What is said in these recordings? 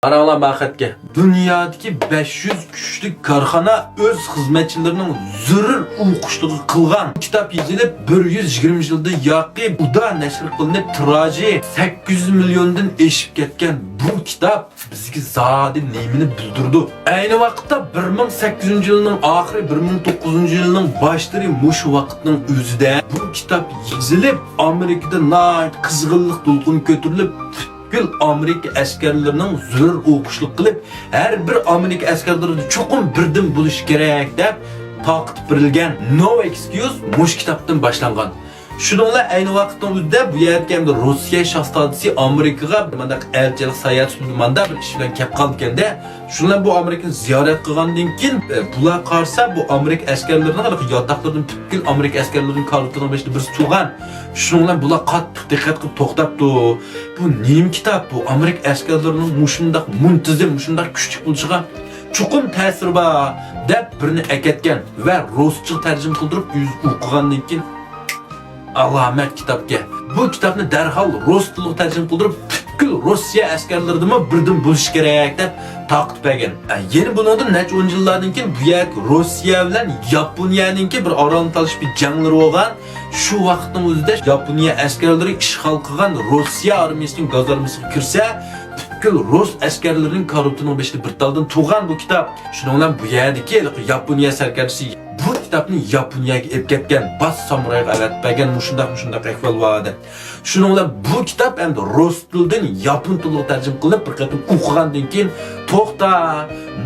Qaranglar maqsadga. Dunyodagi 500 kuchli korxona o'z xizmatchilarining zarur o'qishligi qilgan kitob yozilib 120 yilda yoki uda nashr qilinib tiraji 800 milliondan eshib ketgan bu kitob bizga zodi nemini bildirdi. Ayni vaqtda 1800 yilning oxiri 1900 yilning boshlari mush vaqtning o'zida bu kitob yozilib Amerikada nayt qizg'inlik to'lqini ko'tarilib Gül Amerika askerlerinin zor o'qishlik qilib, her bir Amerika askerleri çoğun birden buluş gerek deb taqib berilgan No Excuse mush kitobdan boshlangan. Shuningla ayni vaqtda o'zida bu yerga hamda Rossiya shahzodasi Amerikaga mandaq elchilik sayohat manda bir ish bilan kelib qolganda, shunlar bu Amerikani ziyorat qilgandan keyin bular qarsa bu Amerika askerlarining yotoqlardan butkul Amerika askerlarining kartini başda bir tugan. Shuningla bular qattiq diqqat qilib to'xtabdi. Bu nima kitob bu? Amerika askerlarining mushundaq muntazam, mushundaq kuchli bo'lishiga chuqur ta'sir bor deb birini aketgan va ruscha tarjima qildirib o'qigandan keyin alamet kitapga. Bu kitapni derhal Rus tiliga tarjima qildirib, butkul Rossiya askarlarini birdan bo'lish kerak deb taqib bergan. Yeni bundan necha 10 yillardan keyin bu yer Rossiya bilan Yaponiyaninki bir orolni talish bir janglar bo'lgan. Shu vaqtning o'zida Yaponiya askarlari ishg'ol qilgan Rossiya armiyasining gazarmasiga kirsa, butkul Rus askarlarining karutining beshida bir taldan tug'an bu kitap. Shuning bilan bu yerdagi Yaponiya sarkarchisi bu kitapni Yaponiyaga olib ketgan, bas samurayga avatpagan mushundaq ahvol bo'ladi. Shuning bilan bu kitap endi rus tilidan yapon tiliga tarjima qilinib bir qatim o'qigandan keyin to'xta,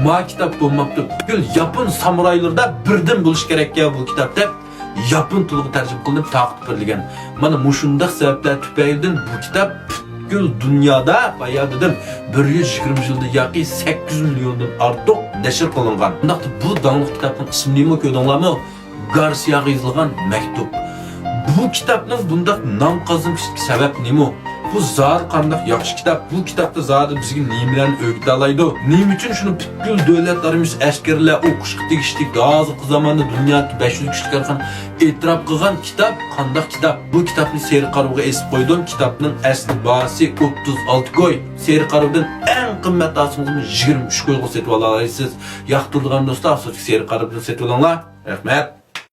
ma kitap bo'lmabdi. Butkul yapon samuraylarda birdan bo'lish kerak-ya bu kitap deb yapon tiliga tarjima qilinib taqib berilgan. Mana mushundaq sabablar tufaylidan bu kitap dünyada bayağı dedim 120 yılda yoki 800 milyondan ortiq nashr qilingan. Bundaqda bu danglik kitobning ismini ko'rdinglarmi? Garsiyaga yozilgan maktub. Bu kitobning bundaq nom qozonishga sabab nima? Bu zot qandaq yaxshi kitob. Bu kitobda zodi bizga nimalarni o'rgata oladi? Nima uchun shuni butkul davlatlarimiz askarlar o'qishga tegishli hozirgi zamonda dunyodagi 500 kuchli korxona e'tirof qilgan kitob qandaq kitob? Bu kitobni Seri Qarovga esib qo'ydim. Kitobning asli bahsi 36 koy. Seri Qarovdan eng qimmat asmimiz 23 koyga setib olasiz. Yoqtirgan do'stlar, Seri Qarovdan setib olinglar. Rahmat.